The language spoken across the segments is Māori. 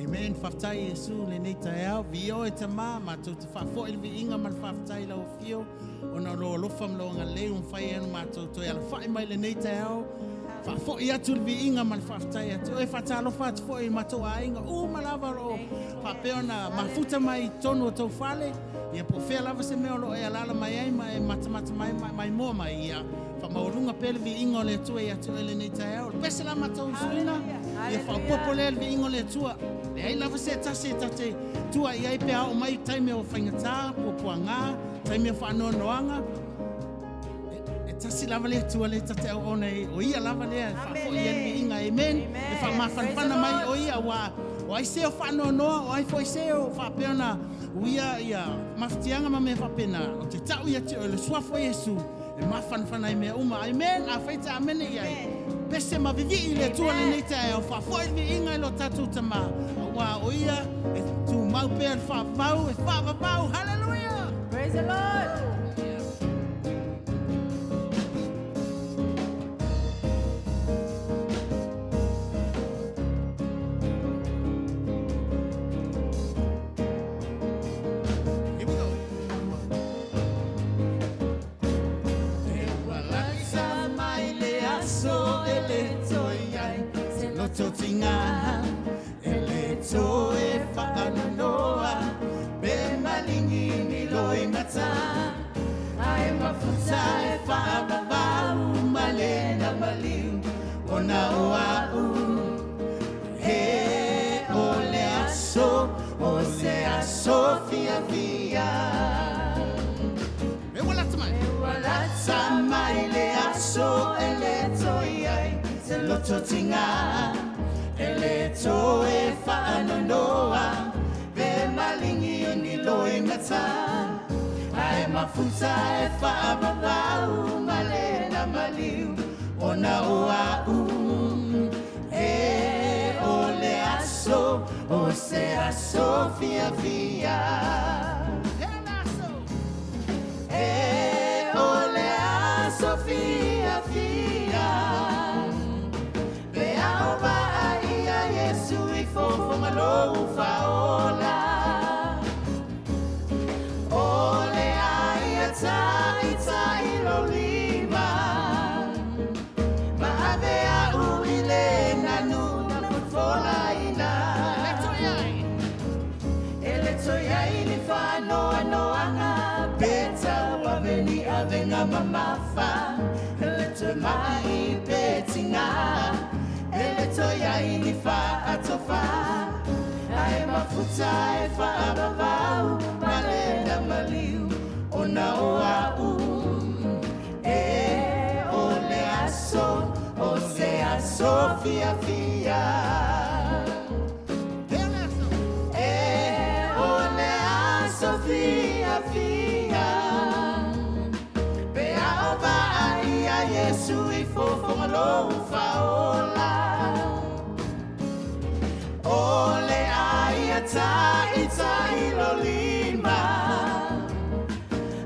Amen. Whaftai Yesu le nei tae au. Vio e tama, mātou te whafo ili vi inga man whaftai lau fio. O na roa lofa mlo ngā leu mwhai anu mātou toi ala whai mai le nei tae au. Whafo i atu li vi inga man whaftai atu. Oe whata alofa atu fo i mātou a inga. Malawa ro. Whapeo na mafuta mai tonu o tau whale. Ia po whea lava se mea lo e alala mai ai mai matamata mai moa mai ia. Whamaurunga pele vi inga o le atua i atu ele nei tae au. Pese la mātou suina. Ia whaupopo le vi inga o le atua. Le ai lava se tase tate tua i ai pe au mai taime o whaingatā, popoanga, taime o whaanoanoanga. E tasi lava le tua le tate au o nei, o ia lava lea, whafo i ele vi inga, amen. E whamawhanwhana mai o ia wa, o ai se o whaanoanoa, o ai fo i se o whapeona, o ia mawhitianga ma me whapena, o te tau ia te o le suafo Yesu, e mawhanwhana i mea uma, amen, a whaita amene i ai. Pese ma vivi i le tua le nei tae au whafo i vi inga i lo tatu tama. Wa o ia e tu mau pēr whapau, e whapapau, hallelujah! Praise the Lord! Totinga ele to e whakanoa be malingi ni loi ngata ai mafuta e whaababau malena maliu ona oau he ole aso o se aso fia fia e walata mai le aso ele to iai se lo totinga ele to e whaanonoa ve malingi o ni loi ngata ai mafuta e whaababau malena maliu ona oau e ole aso o se aso fia fia e ole aso fia fia fofo malo faola ole ai ata ilo lima ma avea uile nanu na fola ina ele toyai ni fano anoanga beta waveni avenga mamafa ele tomai betinga ele toia ini fa atofa ai mafuta e fa ababau malena maliu ona oau e ole aso o se aso fia fia e ole aso fia fia pe aova ai a Yesu i fofo malo faola ole ai ita ilo lima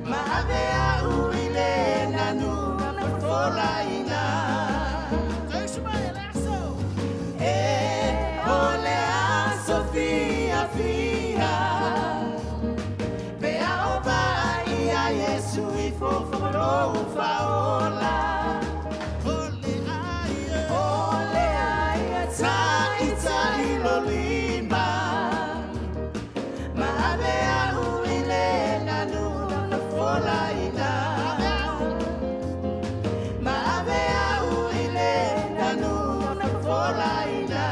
ma avea uile nanu na fola ina e ole a Sofia fia pe aova ai a Yesu i fofo malo faola ole ai ita ilo lima ma avea uile nanu na fola ina ma avea uile nanu na fola ina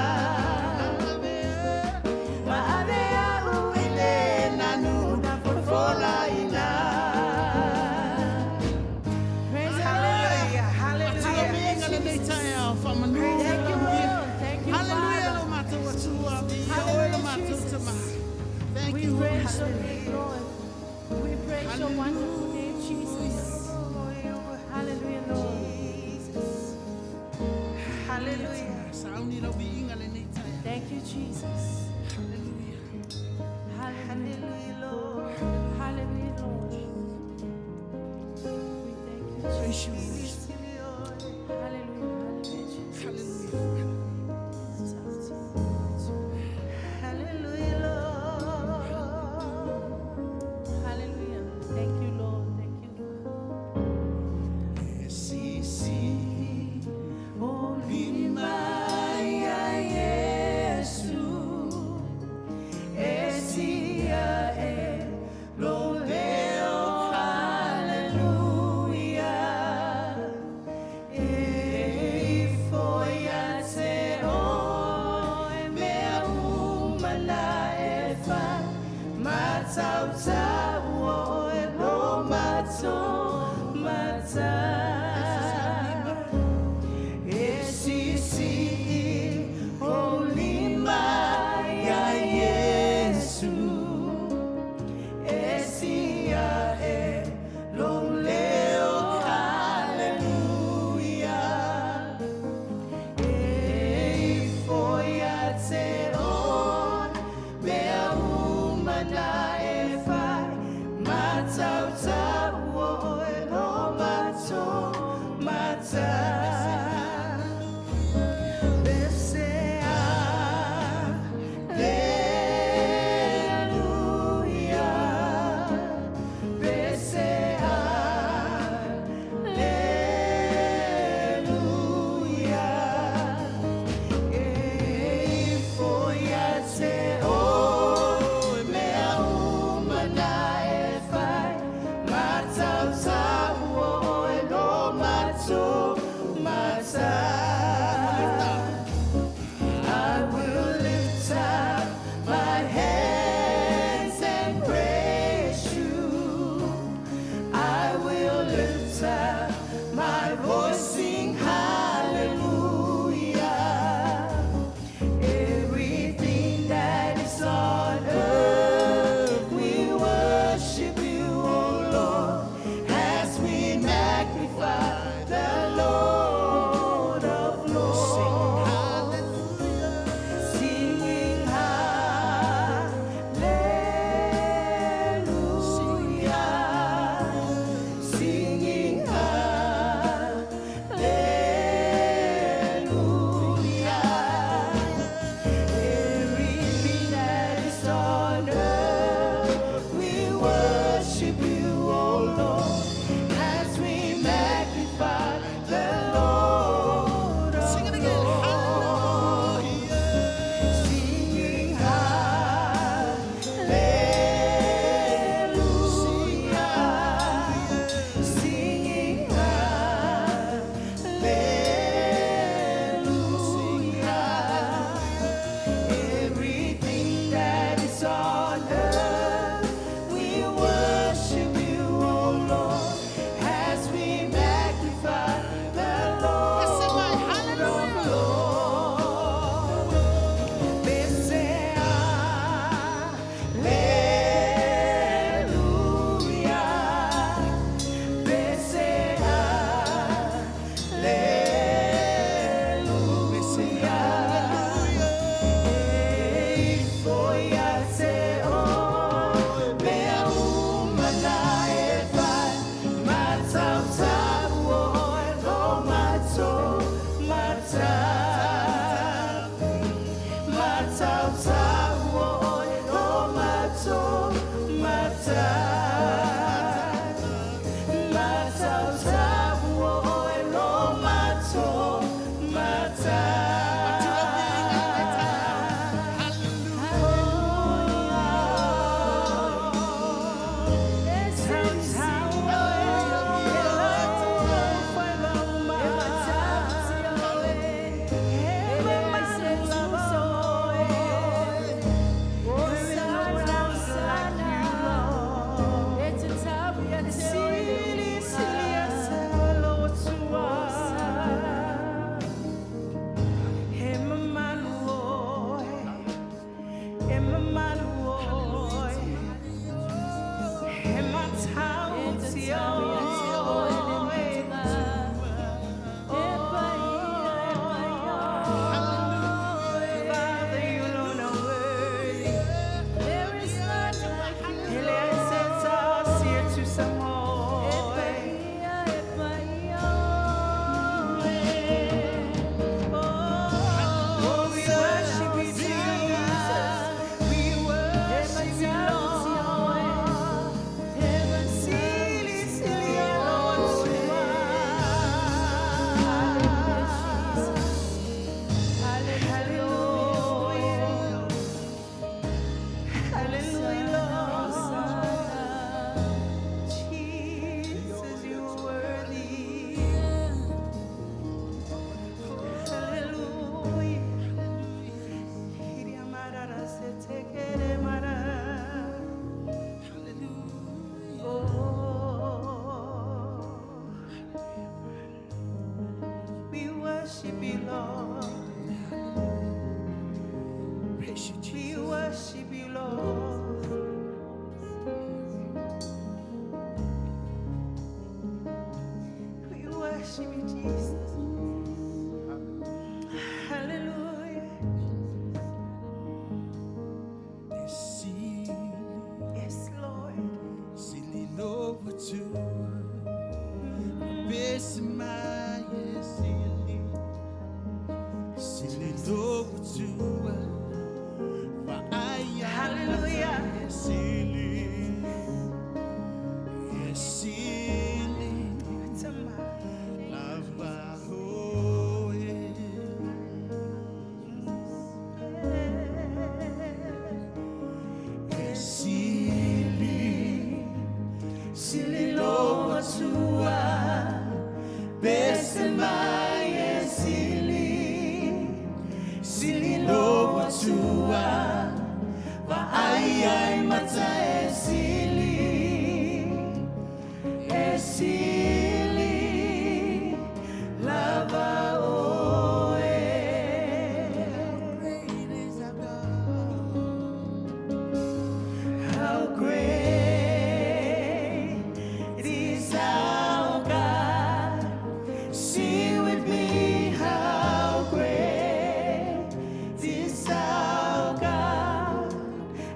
ma avea uile nanu na fola ina. Praise the Lord. Hallelujah. Thank you, Lord. Thank you, Thank we you, praise your name, Lord. We praise your wonderful name, Jesus. Hallelujah, Lord. Hallelujah. Thank you, Jesus. Hallelujah, Lord. Hallelujah, Lord. We thank you, Jesus. Hallelujah, hallelujah, Jesus. Hallelujah.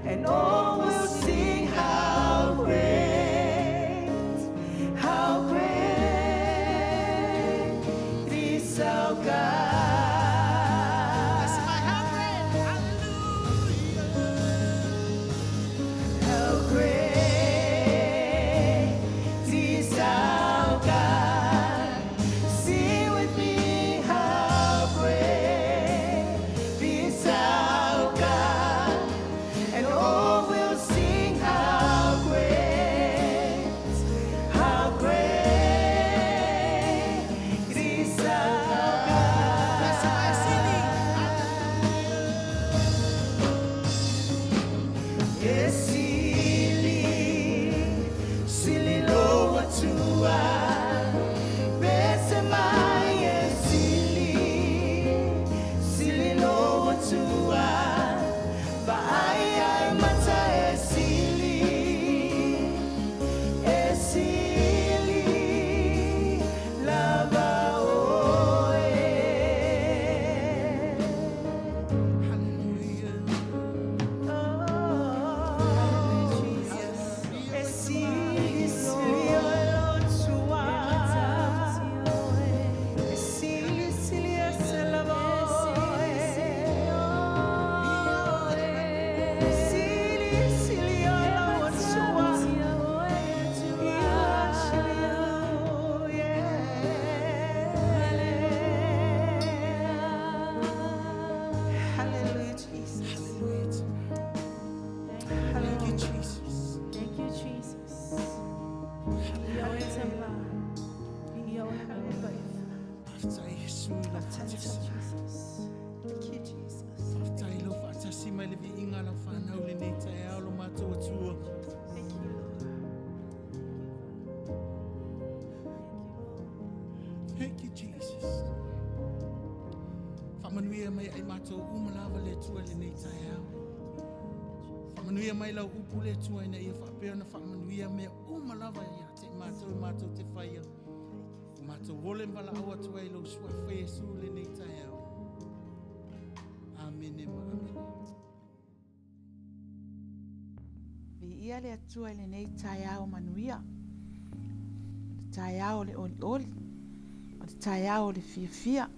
And all will sing high. whanau le nei tai au lo mātou atua. Thank you, Lord. Thank you, Jesus. Whamanuia mai ai mātou umalawa le tua le nei tai au. Whamanuia mai lau upu le tua ina ia whapea na whamanuia mea umalawa ia te mātou te whaia. Mātou wole mbala awa tua i lau sua whaesu le nei tai au. Amen e ma amen. Ia le atua i le nei tai au manuia. Le tai au le oli oli. O le tai au le fia fia.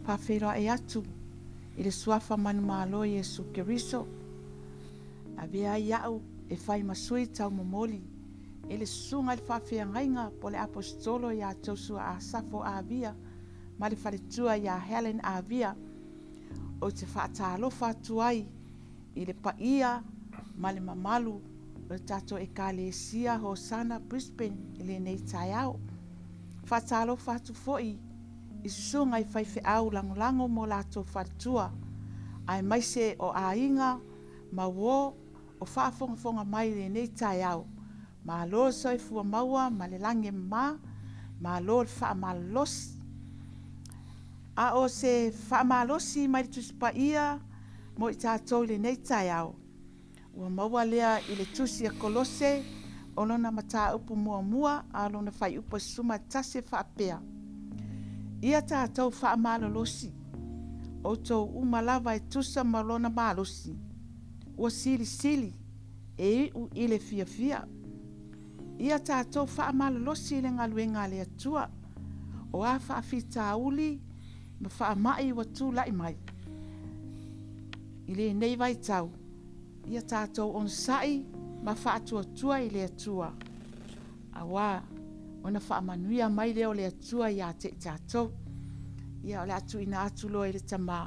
Pa wheroa e atu i le suafa manu malo Yesu Keriso. A vea iau e whai masui tau momoli. E le sunga le whawhia ngainga po le apostolo ia tausua a Safo a via. Ma le whaletua ia Helen a via. O te whaatalofa atu ai i le paia ma le mamalu o le tato e kalesia Hosanna Brisbane i le nei tai au. Whaatalofa atu foi i susunga i whaiwhe au langolango mo lato whaletua. Ai maise o ainga ma wo o whaafongafonga mai le nei tai au. Ma lo soi fua maua ma le lange ma lo le whaamalosi. A o se whaamalosi mai tusi pa ia mo i tātou le nei tai au. Ua maua lea i le tusi a Kolose o lona mata upu mua a lona whai upa suma tase whaapea. Ia tātou whaamalolosi o tau umalawa e tusa ma lona malosi. Ua sili e u i le fia fia. Ia tātou whaamalolosi le ngaluenga le atua o a whaafita uli ma whaamai wa tūlai mai. I le nei vai tau. Ia tātou on sai ma whaatua i le atua. Awa, ona whaamanuia mai leo le atua ia te tātou. Ia o le atu ina atu loa i le tamā.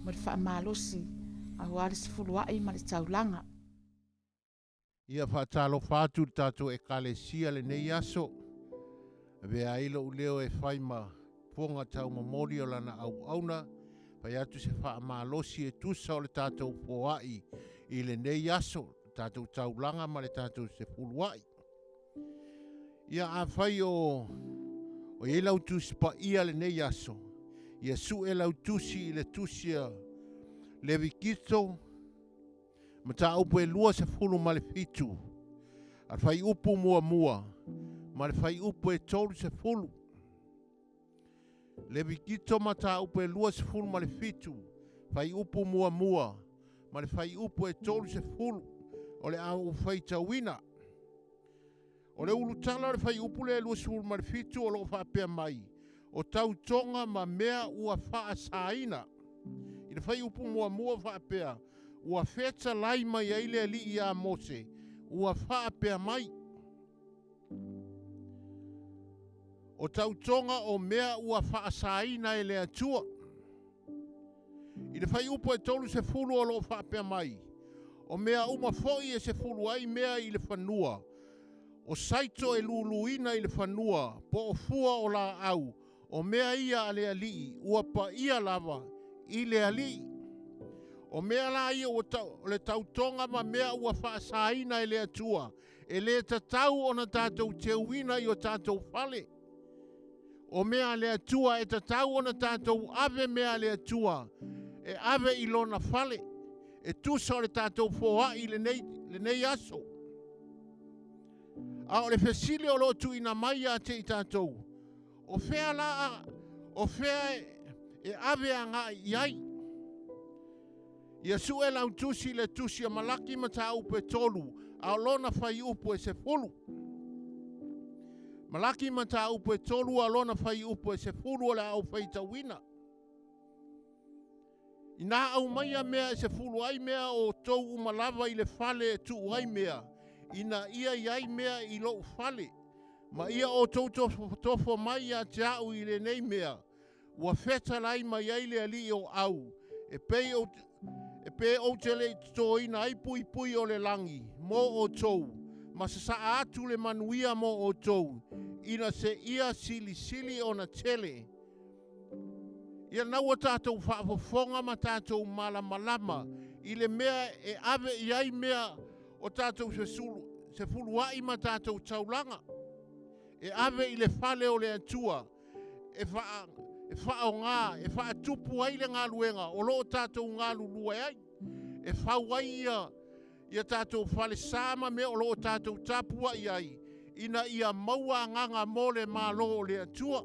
Ma le whaamalosi. Awa le sifuluai ma le taulanga. Ia whaatalo whātu tātou e kalesia le nei aso. Vea ilo uleo e whaima ponga tau mamori o lana au auna. Pai atu se whaamalosi e tusa o le tātou poai i le nei aso. Tātou taulanga ma le tātou se fuluai. Ia a whai o e lau tusi pa ia le nei aso. Ia su e lau tusi i le tusia le vikito. Ma tā upu e lua se fulu ma le fitu. Al whai upu mua. Ma le whai upu e tolu se fulu. Le vikito ma tā upu e lua se fulu ma le fitu. Whai upu mua. Ma le whai upu e tolu se fulu. O le au whai tawina. O le ulu tala le whai upu le lua se fulu ma le fitu o lo whapea mai. O tau tonga ma mea ua wha saina. I le whai upu mua whapea. Ua feta lai mai aile ali i a Mose. Ua whaapea mai. O tautonga o mea ua whaasaina e le atua. I le whai upo e tolu se fulu o lo whaapea mai. O mea uma foi e se fulu ai mea i le whanua. O saito e luluina i le whanua. Po o fua o la au. O mea ia ale ali. Ua pa ia lava i le ali. O mea la ia o le tautonga ma mea ua whaasaina e le atua. E le tatau o na tātou teuina i o tātou whale. O mea le atua e tatau o na tātou ave mea le atua. E ave i lona whale. E tusa o le tātou foa i le nei aso. A o le fesile o lotu ina mai a te i tātou. O fea la o fea e ave a ngā iai. Ia su e lau tusi le tusi a malaki ma tā upe tolu, a lona whai upu e se fulu. Malaki ma tā upe tolu a lona whai upu e se fulu o le au whai tawina. I nā au maia mea e se fulu ai mea o tau umalawa i le whale e tu ai mea. I nā ia iai mea i lo whale. Ma ia o tau tofo mai a te au i le nei mea. Ua feta lai mai ai le ali o au. E pe o te le toina ai pui o le langi, mo o tou. Ma se sa atu le manuia mo o tou. Ina se ia sili o na tele. Ia nau o tātou whaafofonga ma tātou malama. I le mea e ave i ai mea o tātou se fulua i ma tātou taulanga. E ave i le fale o le atua. E wha o ngā, e wha tupu ai le ngā luenga, o lo tātou ngā lulua ai. E whau ai ia tātou fale sāma me o lo tātou tapua i ai. Ina ia maua nganga mole mālo o le atua.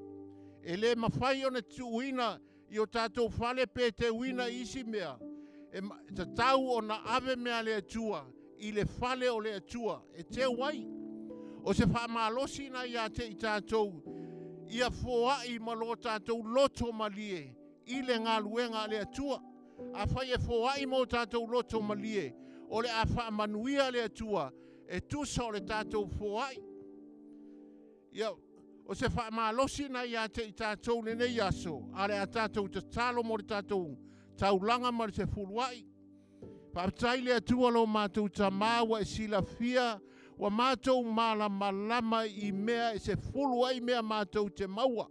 E le mawhai o na tuuina i o tātou fale pē te uina isi mea. E ta tau o na ave mea le atua, i le fale o le atua, e te wai. O se wha malosi na ia te i tātou, ia fōa i malo tātou loto malie, i le ngā luenga le atua. A whai e fōa i mo tātou loto malie, o le a wha manuia le atua, e tusa o le tātou fōa i. Ia, o se wha malosi na ia te i tātou nene iaso, a le a tātou te talo mo le tātou, taulanga ma se fuluai. Pātai le atua lo mātou ta māua e sila fia, wa mātou malama i mea e se fuluai mea mātou te maua.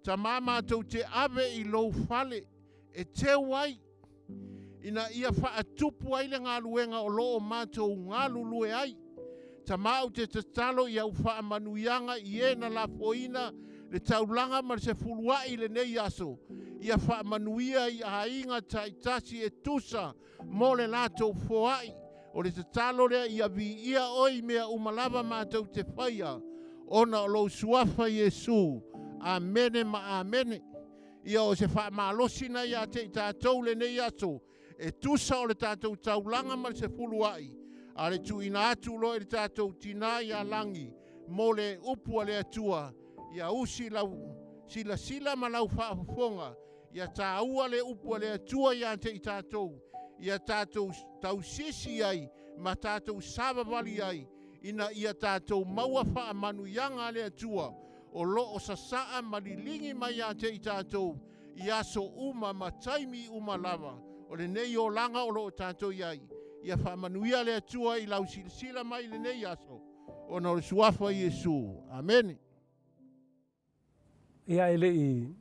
Ta mātou te ave i lou fale, e te wai. Ina ia wha atupu ai le ngā luenga o loo mātou ngā lulue ai. Ta māu te talo i au wha manuianga i e na la poina, le taulanga ma se fuluai le nei aso. Ia wha manuia i a inga taitasi e tusa mo le lātou foai. O le talo lea ia vi ia oi mea umalava mātou te whaia. Ona o lou suafa Iesu. Amene ma amene. Ia o se wha malosina ia te i tātou le nei aso. E tusa o le tātou taulanga ma se fuluai. A le tu ina atu lo e le tātou tina ia langi. Mo le upua le atua. Ia usi lau sila ma lau whaafonga. Ia tā ua le upua le atua ia te i tātou. Ia tātou tau sisi ai, ma tātou savavali ai. Ina ia tātou maua wha manu yanga le atua. O lo o sasaa malilingi mai ia te i tātou. Ia so uma ma taimi uma lava. O le nei o langa o lo o tātou iai. Ia wha manuia le atua i lau sila mai le nei aso. O na o suafa Iesu. Amen. Ia ele i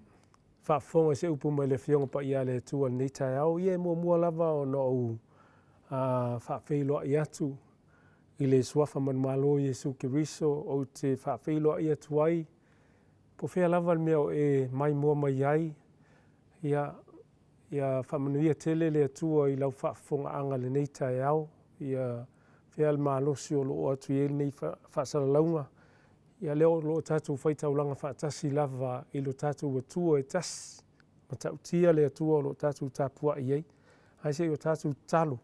whaafonga se upu mai le whionga pa ia le tua nei tai au. Ia mua lava o no au whaafeiloa i atu. I le suafa manumalo Iesu Kiriso o te whaafeiloa i atu ai. Po whea lava mea o e mai mua mai ai. Ia whamanuia tele le atua i lau whaafonga anga le nei tai au. Ia whea le malosi o lo atu i nei whaasara launga. Ia leo lo tātou whaitaulanga whaatasi lava i lo tātou atua e tas. Ma tautia le atua o lo tātou tāpua i ei. Haise i o tātou talo.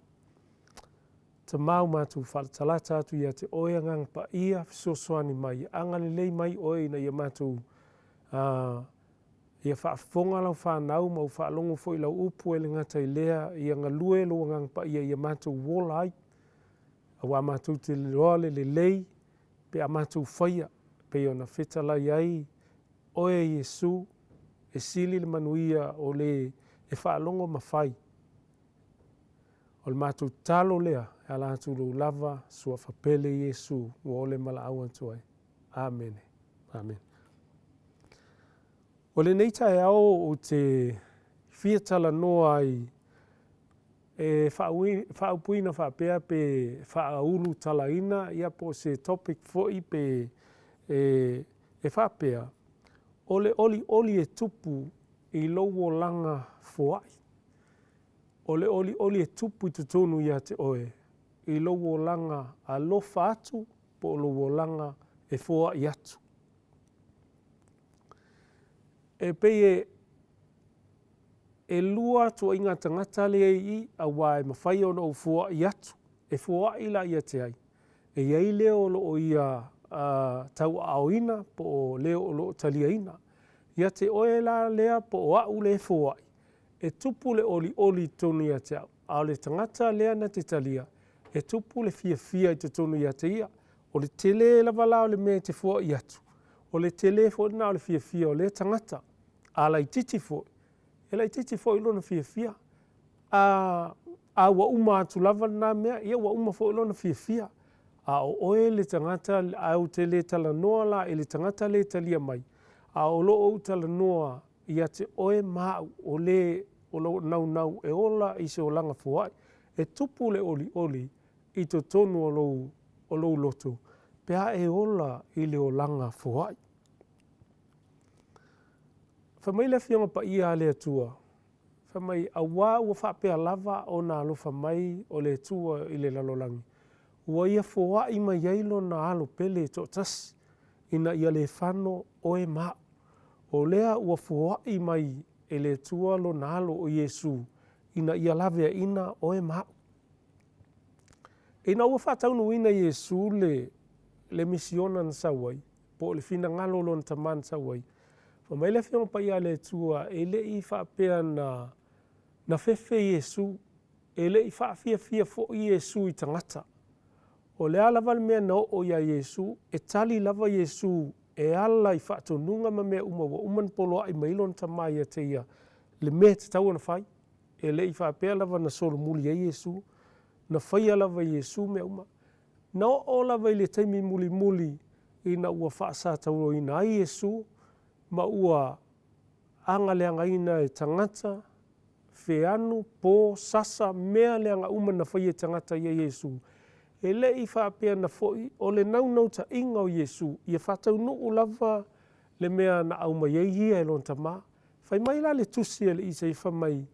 Ta mau mātou whaatala tātou ia te oeangang pa ia fisosoani mai. Angani lei mai oe na ia mātou ia whaafonga lau whanau mau whaalongo fo i lau upu e le ngata i lea. Ia ngalue lo ngang pa ia mātou wolai. Awa mātou te loale le lei. Pe a mātou whaia. Pe ona whetala iai, oe Iesu, e sili le manuia o le e whaalongo mawhai. O le mātou talo lea, e ala atu lo lava, sua whapele Iesu, o le mala au atu ai. Amen. Amen. O le nei tae ao o te whiatala noa ai, e whaupuina whapea pe whaulu talaina, ia po se topic foi pe e whapea, ole oli e tupu i lowo langa foai. Ole e tupu i tutonu ia te oe, i lowo langa a lofa atu, po lowo langa e foai atu. E pei e lua atu inga tangata le i a wae mawhai ono o foai atu, e foai la ia te ai. E iei leo lo o ia tau aoina po o leo o lo taliaina. Ia te oe la lea po o au le foai. E tupu le oli tonu ia te au. Ao le tangata lea na te talia. E tupu le fia i te tonu ia te ia. O le tele la vala o le mea te foai atu. O le tele fo na o le fia o le tangata. A la ititi fo. E la ititi fo ilo na fia. A wa uma atu lava na mea. Ia wa uma fo ilo na fia. A o oe le tangata au te le tala noa la e le tangata le talia mai. A o lo o tala noa ia te oe mau o le o lo nau e ola i se o langa fuai. e tupu le oli i to tonu o lou loto, pea e ola i le o langa foai. Whamai le fionga pa ia le atua, whamai awa ua whapea lava o nā alofa mai o le atua i le lalolangi. Ua ia foai mai yailo na alo pele to tasi, ina ia le whano o e maa. O lea ua foai mai e le atua lo na alo o Yesu, ina ia lavea ina o e maa. Ina ua whataunu ina Yesu le misiona na sawai, po le fina ngalo lo na taman sawai. Whamai le whionga pa ia le tua, e le i whapea na fefe Yesu, e le i whafia fo i Yesu i tangata. O le ala wale mea na o ia Yesu, e tali lava Yesu, e ala i whaatonunga ma mea uma, wa uman polo ai mailo na tamai a te ia, le mea te tau na whai, e le i whapea lava na solo muli a Yesu, na whai lava Yesu mea uma. Na o lava i le taimi muli, ina ua whaasa tauro ina ai Yesu, ma ua anga leanga ina e tangata, whianu, pō, sasa, mea leanga uma na whai e tangata i a Yesu. E le i whapea na foi, o le nau ta inga o Yesu, ia whatau nuu lava le mea na au mai ia e lon tama. Whai mai la le tusi e le isa i whamai.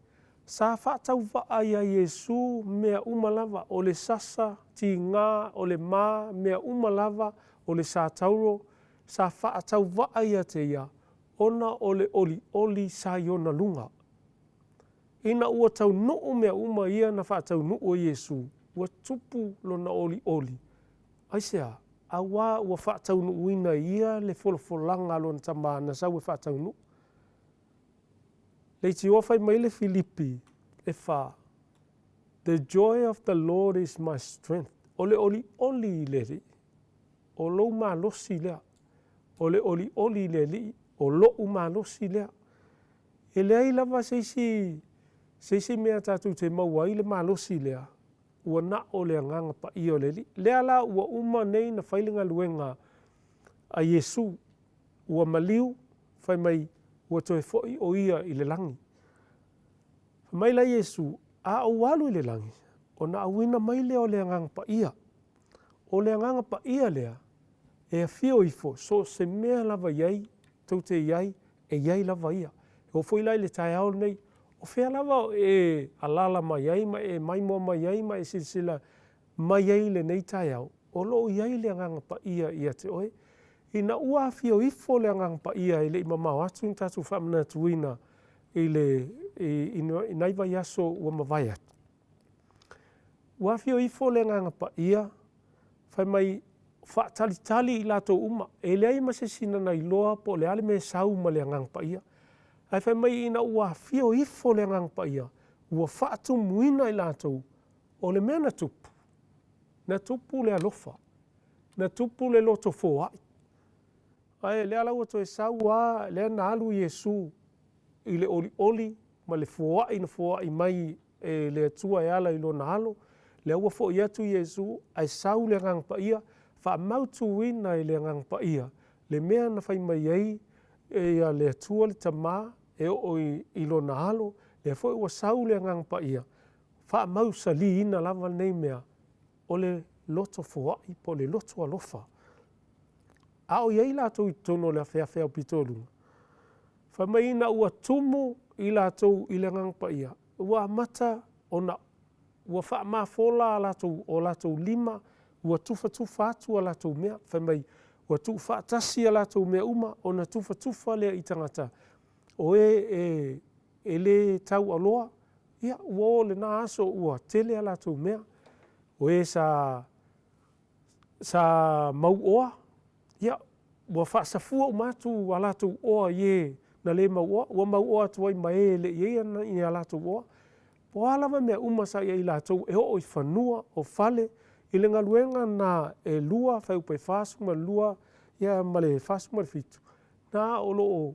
Sa whatau waa ia Yesu mea uma lava, o le sasa, ti ngā, o le mā, mea uma lava, o le sa tauro, sa whatau waa ia te ia, ona o le oli sa iona lunga. Ina ua tau nuu mea uma ia na whatau nuu o Yesu, ua tupu lo na oli. Aisea, awa ua whatau nuu ina ia le folfolanga lo na tama na sa ua whatau nuu. Leiti ofai mai le Filipi, e wha, the joy of the Lord is my strength. O le oli le li, o lo ma losi lea, o le oli le li, o lo ma losi lea. E lea i lava seisi mea tatu te maua i le ma losi lea, ua na o le nganga pa i o le li. Lea la ua uma nei na whailinga luenga a Yesu, ua maliu, whai mai, ua toe foi o ia i le langi. Mai la Yesu, a o walu i le langi, o na awina mai lea o le nganga pa ia. O le nganga pa ia lea, e a fio ifo, so se mea lava iai, tau te iai, e iai lava ia. O foi lai le tai ao nei, o fea lava e alala mai iai, ma e maimoa mai iai, ma e silsila mai iai le nei tai ao. O lo iai le nganga pa ia te oe. Ina ua fio ifo le nganga pa ia, i le imamau atu tatu whamana tuina, i naiva yaso ua mawai atu. Ua fio ifo le nganga pa ia, whai mai whaatalitali i lato uma, e lea ima se sinana i loa po le ale me sau ma le nganga pa ia. Ai whai mai ina ua fio ifo le nganga pa ia, ua whaatu muina i lato, o le mea na tupu. Na tupu le alofa, na tupu le loto foai. Ai lea lau ato e sau a, lea na alu Yesu, i le oli, ma le foai na foai mai e le atua e ala i lo na alo, le ua fo i atu Yesu, ai sau le ngang pa ia, wha mautu wina i le ngang pa ia, le mea na whai mai ei, e a le atua le tama, e o i lo na alo, le fo i ua sau le ngang pa ia, wha mau sali ina lava nei mea, o le loto foai po le loto alofa. A o iei lato i tono le awhea o pitolunga. Wha mai ina ua tumu i lato i le ngang pa ia, ua mata o na ua wha maa fola o lato lima, ua tufa atu a lato mea, wha mai ua tufa atasi a lato mea uma, o na tufa lea i tangata. O e le tau aloa, ia ua o le na aso ua tele a lato mea, o e sa mau oa, ia ua wha safua umatu a lato oa ie na le mau oa, ua mau oa tuai mai le ie i a lato oa. Po alawa mea umasa ia i lato e o i whanua o fale, i le ngaluenga na e lua, whai upe whasuma lua, ia ma le whasuma le fitu. Nā o lo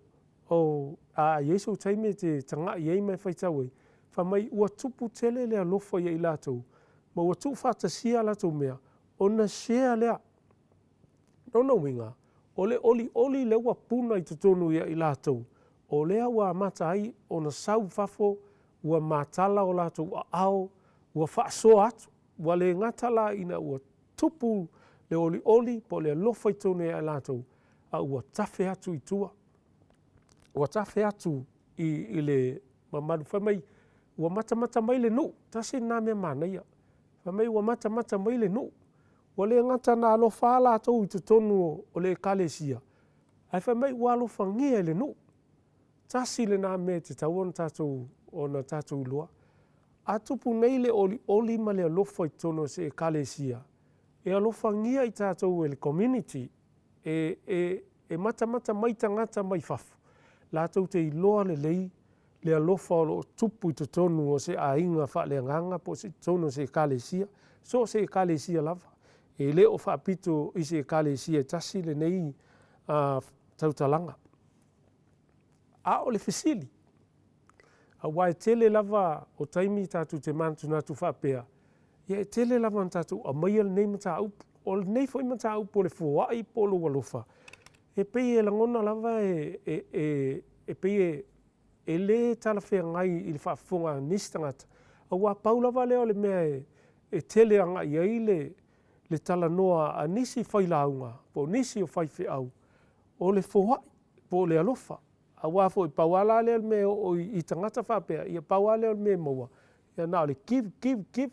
o a Yesu taime te tanga i ei mai whaitawai, wha mai ua tupu tele lea lofa ia i lato, ma ua tupu whatasia lato mea, o na shea lea. Nona winga, o le oli le ua puna i tutonu ia i lato, o lea ua mata ai o na sau fafo, ua matala o lato ua ao, ua whaasoa atu, ua le ngatala ina ua tupu le oli po le lofa i tonu e alatou, a ua tafe atu i tua. Ua tafe atu i le mamadu whamai, ua mata mai le nu, tasi nā mea mānaia. Whamai ua mata mai le nu. Ua le ngata nā alofa alatou i te tonu o le kalesia. Ai whamai ua alofa ngia le nu. Tasi le nā mea te tau ona tātou lua. A tupu nei le oli ma le alofa i tonu se kalesia. E alofa ngia i tātou e le community. E mata mai tangata mai fafu. Lātou te iloa le lei, le alofa o lo tupu i te tonu o se ainga wha le nganga po se tonu se kalesia. So se kalesia lava. E leo whaapito i se kalesia tasi le nei tautalanga. A o le fesili. A wai tele lava o taimi tātou te mantu nātu whaapea. Ia e tele lava tātou a maia le nei mata upu. O le nei fwoi mata upu le fuai po lo walofa. E pei e langona lava e pei e le talawhea ngai i le whaafonga nistangata. A wā pau lava leo le mea e tele anga i ai le tala noa a nisi whailaunga, po nisi o whaife au. O le fuai po le alofa. A wā fo i pauala leo le mea o i tangata whapea, i a pauala leo le mea maua. Ia nā le give,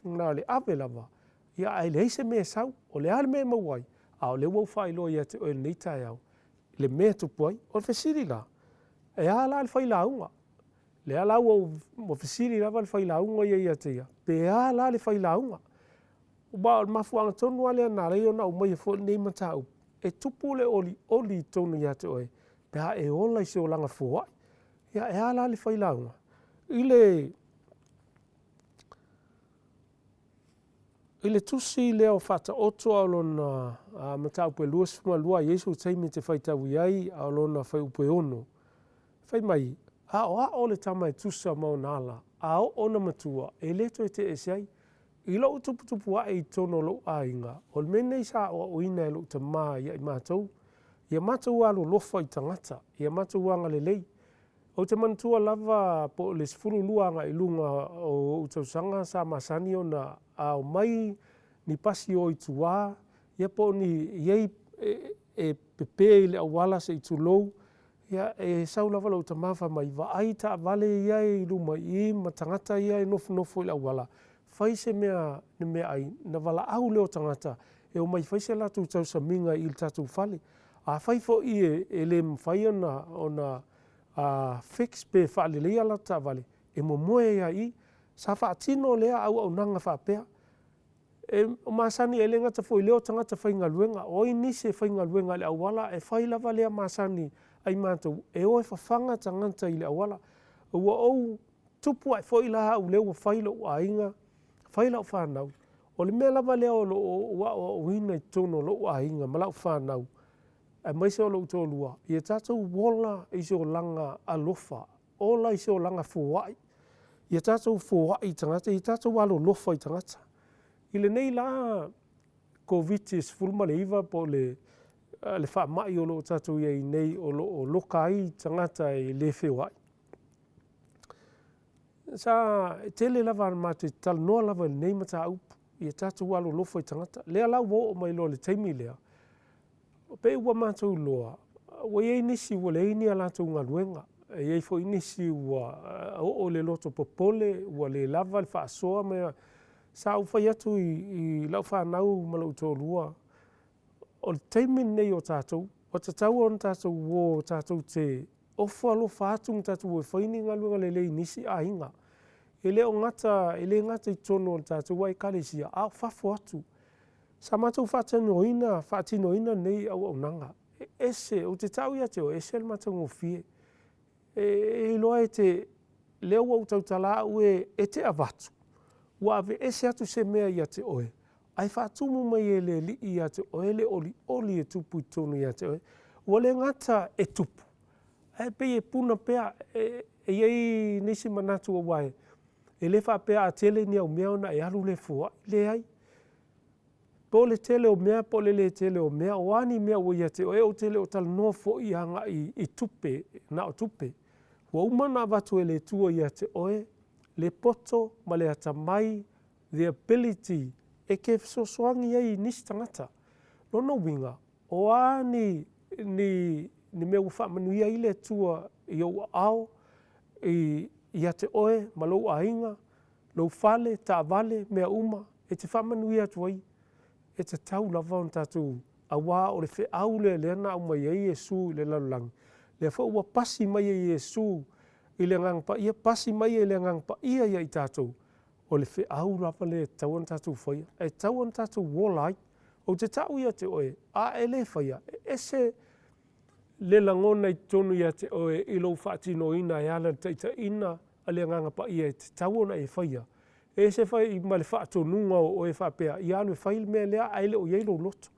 nā le awe lava. Ia ai le eise mea sau, o le ale mea mauai. A o le wau whailo ia te oe nei tai au. Le mea tupuai, o le fesiri la. E ala le whailaunga. Le ala o fesiri lava le whailaunga ia te ia. Pe ala le whailaunga. Ba o mafuanga tonu ale nā reo na o mai fo nei matau. E tupu le oli tonu ia te oe. Pe ha e ola i se o langa fuai. Ia e ala le whailaunga. I le tusi leo whata oto au lona matau pe luas lua Yesu teimi te whaitau iai au lona whai upe ono. Whai mai, a o le tama e tusa mau nala, a o ona matua, e leto e te esai, i lo tupu a e tono lo a inga, o le mene isa o ina e lo te maa ia i mātou, ia mātou alo lofa i tangata, ia mātou anga le lei. O te mantua lava po le sifuru luanga i lunga o utausanga sa masani o na au mai ni pasi o i tuā, ia po ni iei e pepe i le awala se i tulou, ia e sau lava lau tamafa mai wa ai ta vale iai i luma i ma tangata iai nofo i le awala. Faise mea ni mea ai, na wala au leo tangata, e o mai faise latu tausa minga i le tatu fale. A faifo i e le mwhai ona fix pe whaale lea la ta vale. E mo moe ia i, sa whaatino lea au nanga whaapea. E o masani e le ngata fo i leo tangata whainga luenga, o i nise whainga luenga le awala, e whai lava lea masani ai mātou, e o e whawhanga tangata i le awala. Ua ou tupu ai fo i laha au leo whaila o ainga, whaila o whanau. O le mea lava lea o wina i tono lo o ainga, ma lau whanau. E maise o lo utolua, i e tātou wola i se o langa alofa, ola i se o langa fuai. I e tātou fuai tangata, i tātou alo lofa i tangata. I le nei la COVID-19 fulma le iwa po le wha mai o lo tātou i nei o loka ai tangata i le whewai. Sa tele lava ma te tal noa lava nei mata aupu, i e tātou alo lofa i tangata. Lea lau wo o mai lo le teimi lea. Pe ua mātou loa, ua iei nisi ua le ini a lātou ngā luenga. Iei fo inisi ua o le loto popole, ua le lava le whaasoa mea. Sa au whai atu i lau whanau ma lau tōlua. O le teimin nei o tātou, o te tau on tātou o tātou te ofa lo whātung tātou e whaini ngā luenga le lei nisi a inga. E le ngata i tono o tātou wai kalesia, au whafo atu. Sa mātou whātino ina nei au nanga. Ese, o te tau ia te o ese le mātou ngofie. E loa e te leo au tautala au e te avatu. Ua ave ese atu se mea ia te oe. Ai whātumu mai e le li ia te oe, le oli e tupu i tonu ia te oe. Ua le ngata e tupu. E pe e puna pea, e iei nisi manatu o wae. E le wha pea a tele ni au mea ona e alu le fua. Le ai. Po le tele o mea, po le tele o mea, o ani mea o ia te oe o tele o tala noa fo i hanga i tupe, na o tupe. Ua umana watu e le tua ia te oe, le poto, ma le atamai, the ability e ke fesoasoagi ai nisi tagata lona uiga o a ni mea ua faamanuia ai le atua i ou aao ia te oe ma lou aiga lou fale taavale mea uma e te faamanuia atu ai e tatau lava ona tatou auā o le feʻau lea na au mai ai iesu i le lalolagi lea foʻi ua pasi mai ai iesu i le agaga paia pasi mai ai le agaga paia ia i tatou o le feʻau lava le tau ona tatou faia e tau ona tatou ola ai ou te taʻu ia te oe a e lē faia e ese le lagona i tonu ia te oe i lou faatinoina e ala le taʻitaʻina a le agaga paia e te tau ona e faia e se fai ma le faatonuga o e faapea ia alu e fai mea lea ae le o iai lou loto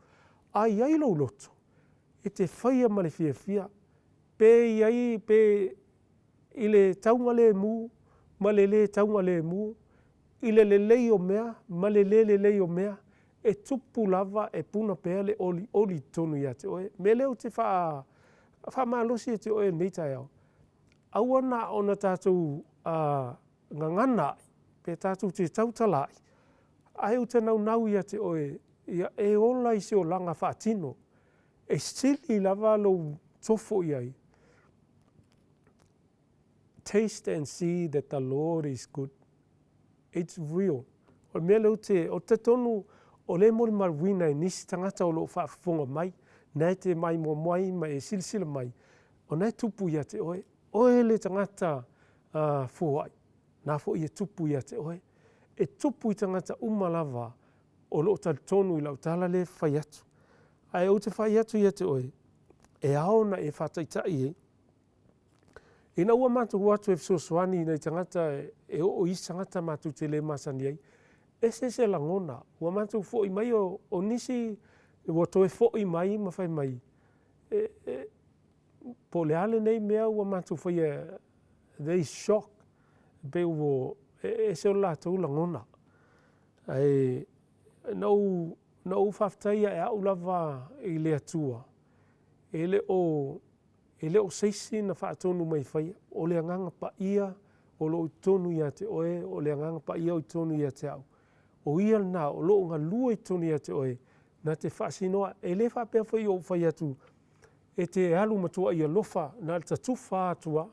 ai ai lou loto e te faia ma le fiafia pe iai pe i le tauga lemu ma le lē tauga lemu i le lelei o mea ma le lē lelei o mea e tupu lava e puna pea le olioli tonu ia te oe me leo te faamalosi e te oe nei taeao aua na ona tatou gagana ai pe tatou te tautala ai ae o te naunau ia te oe ia e ola i se olaga faatino e sili lava lou tofo i ai taste and see that the Lord is good. It's real. O mea leu o te tonu o le moli maruina e nisi tangata o loo whaafonga mai, nei te mai mo mai, ma e silisila mai. O nei tupu ia te oe, oe le tangata fuai, nā fo ia tupu ia te oe. E tupu i tangata umalava o loo tal tonu i lau tala le whai atu. Ai o te whai atu ia te oe, e aona e whataitai e. Ina ua mātou atu e fisosoani nei tangata e o i tangata mātou te le masani ai. E se langona, ua mātou fo i mai o nisi, ua toe fo i mai ma whai mai. Po le ale nei mea ua mātou whai they shock. Pe uo, se o lātou langona. Ai, nau whaftaia e au lava i le atua. E le o seisi na whaatonu mai whaia, o le anganga pa ia, o lo tonu ia te oe, o le anganga pa ia o tonu ia te au. O ia na, o lo ngā lua i tonu ia te oe, na te whaasinoa, e le whapea whai o whai atu, e te alu matua ia lofa, na ta tuwha atua,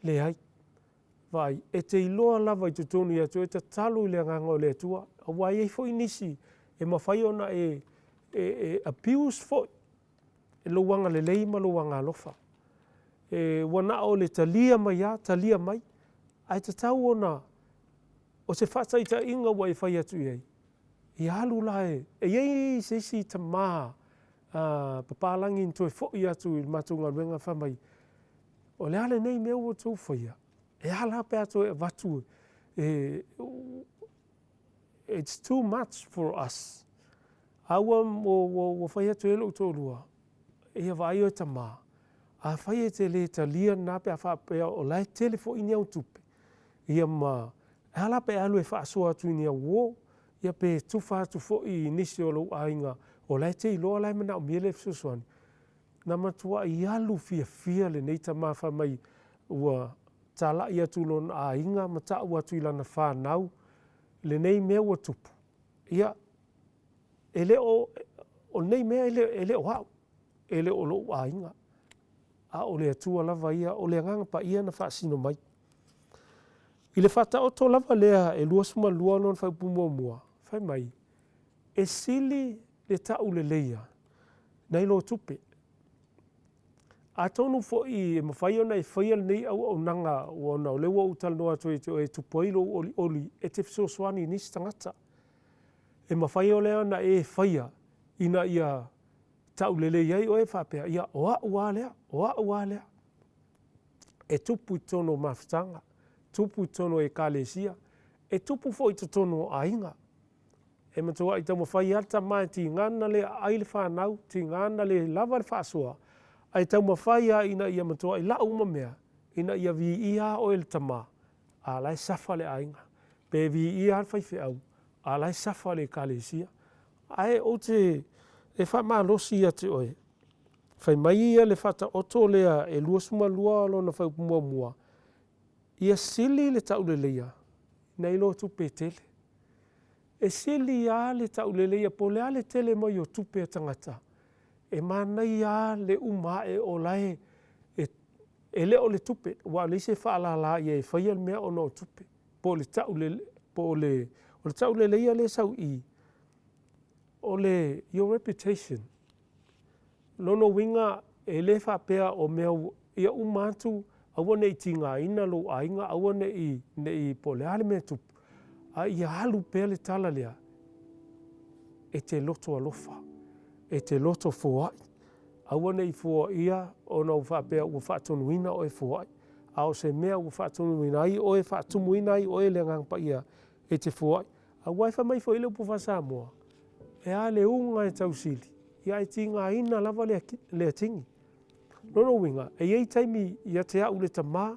le ai. Vai, e te iloa lava i te tonu ia te oe, te talu i le anganga o le atua, a wai ei fwoi nisi, e mawhai ona abuse fwoi, e lo wanga le leima, lo wanga lofa. E wana o le talia mai a, talia mai, ai te tau ona, o se whataita inga wai whai atu iei. I alu lae, e iei se isi ta maa, papalangi in toi fo i atu i matunga ruenga whamai. O le ale nei mea ua tau whaia. E ala pe atu e watu. It's too much for us. Aua mo whai atu e lo tōrua. Ia vai o ta maa. A whai e te le talia nā pe a whapea o lai telefo i niau tupe. Ia ma, e ala pe alu e whaasoa atu i niau wō, ia pe tuwha atu fo i nisi o lau ainga, o lai te iloa lai mana o miele fisosoani. Nā matua i alu fia le neita mawha mai ua tala i atu lon ainga, ma ta atu i lana whanau, le nei mea ua tupu. Ia, ele o nei mea ele o hau, ele o lau ainga. A o le atua lava ia, o le anganga pa ia na whaasino mai. I le whata oto lava lea e lua suma lua non whai pumua, whai mai. E sili le tau le leia, nei lo tupe. A tonu fo i e mawhai ona e whaia nei au nanga o ona o lewa utal noa toi e tupoilo oli e te fisosoani nisi tangata. E mawhai o lea na e whaia ina ia tau lele iai o e whapea, ia oa ua lea. E tupu i tono mawhitanga, tupu i tono e kālesia, e tupu fo i tono ainga. E matua i tamo whai ata mai ti ngana le aile whanau, ti ngana le lava le whaasua, ai tamo whai a ina ia matua i lau mamea, ina ia vi ia o el tama, a lai safa le ainga, pe vi ia al whai whiau, a lai safa le kālesia. Ai o te e wha maa losi ia te oe. Whai mai ia le whata oto lea e lua suma lua alo na whai mua. Ia sili le tau le leia. Nei lo tu petele. e sili a le taulele ia po le ale tele mai o tupe tangata. E manai a le umae o lae e le o le tupe. Wa le se whaalala ia e whaia le mea ono o tupe. Po le taulele ia le sau i. O le your reputation. Lono winga e le whapea o mea ia umatu awa nei tinga ina lo ainga awa nei po le ale mea tupu. A ia halu pea le tala lea. E te loto alofa. E te loto fuai. Awa nei fua ia o na whapea ua whaatonuina o e fuai. A o se mea ua whaatonuina ai o e whaatumuina ai o e le ngangpa ia e te fuai. A waifa mai fo ile upu Samoa. E a le unga e tausili. Ia e tinga ina lava le tingi. Nono winga, e iei taimi ia te au le tamā,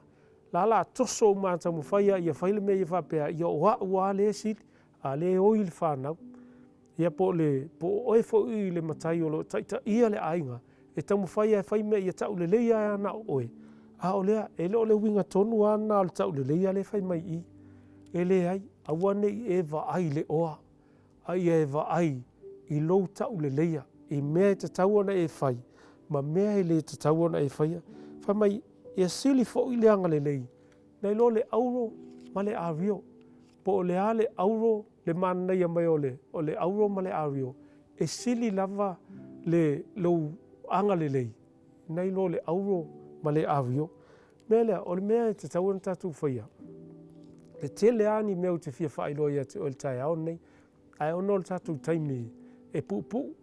la toso o māta mo whaia, ia whaile mea ia whapea, ia ua le sili, a le oi le whanau. Ia po oe fo i le matai o lo taita ia le ainga, e tamu whaia e whaime ia tau le leia ana oe. A o lea, e le o le winga tonu ana o le tau le leia le whaimai i. E le ai, awane i e ai le oa, a ia e ai i lou tau le leia, i mea e te tau ana e whai. Ma mea e le te tau ana e whaia. Whamai, ia sili fo i le anga le lei. Nei lo le auro, ma le ario. Po o le a le auro, le mana ia mai o le auro ma le ario. E sili lava le lo anga le lei. Nei lo le auro ma le ario. Mea lea, o le mea e te tau ana tatu whaia. Le te le ani mea u te fia whailo ia te o le tai ao nei. Ai ono le tatu taimi e pupu.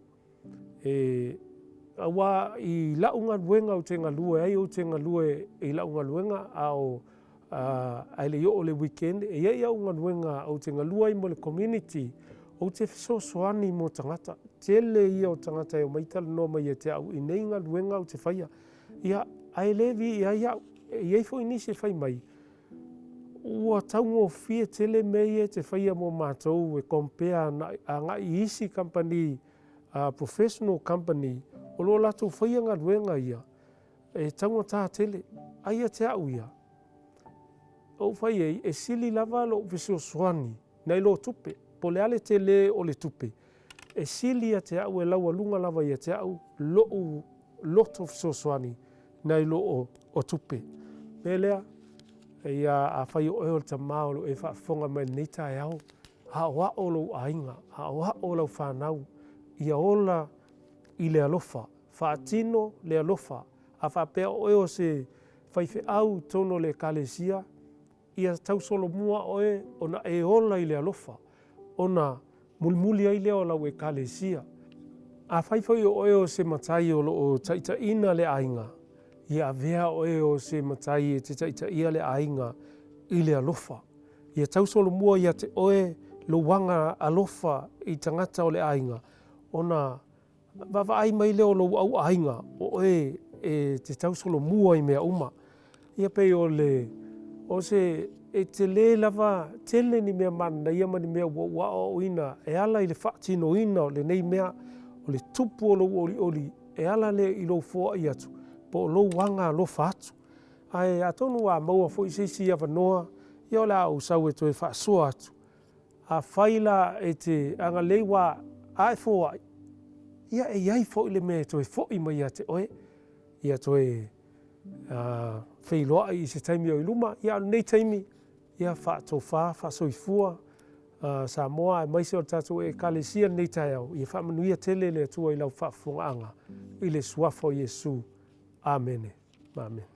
Awa i launga luenga o te ngalue, ai o te ngalue i launga luenga au ai le o le weekend, e iai au ngaluenga o te ngalue i mo le community, o te fisosoani mo tangata, tele ia o tangata e o maitala no mai e te au, i nei ngaluenga o te whaia. Ia, ai levi ia iai fo inisi whai mai, ua taungo fie tele mei e te whaia mo mātou e compare a ngā isi company, professional company, o lo latu whaia ngā ruenga ia, e taunga tā tele, aia te au ia. O whaia e sili lava lo visio swani, nei lo tupe, po le ale te le o le tupe. E sili a te au e laua lunga lava ia te au, loto visio swani, nei lo o tupe. Pelea, e a whai o eo ta maolo e whaafonga mai neita e au, ha oa o lo ainga, ha oa o lo whanau, ia ola i le alofa, whaatino le alofa, a whapea oe se whaife au tono le kalesia, ia tausolo mua oe ona e ola i le alofa, ona mulmuli ai leo lau e kalesia. A whaifoi oe se matai o taita ina le ainga, ia vea oe se matai e te taita ia le ainga i le alofa. Ia tausolo mua ia te oe lo wanga alofa i tangata o le ainga, ona wawa ai mai leo lo au ainga o e te tausolo mua i mea uma. Ia pei o se e te le lava tele ni mea mana ia mani mea ua o ina e ala i le whaatino ina o le nei mea o le tupu o lo oli e ala le i lo fua i atu po lo wanga lo fatu. Ai atonu a maua fo i seisi ia wanoa ia o la au sau e toe whaasua atu. A whaila e te anga leiwa a e fua ia e iai fo i le mea toe fo i mai a te oe ia toe whailoa i se taimi o i luma ia nei taimi ia whaatofa, whaasoifua Samoa e maise o tatu e kalesia nei tai au ia whaamanuia tele le atua i lau whaafonga anga i le suafo Iesu. Amen. Amen.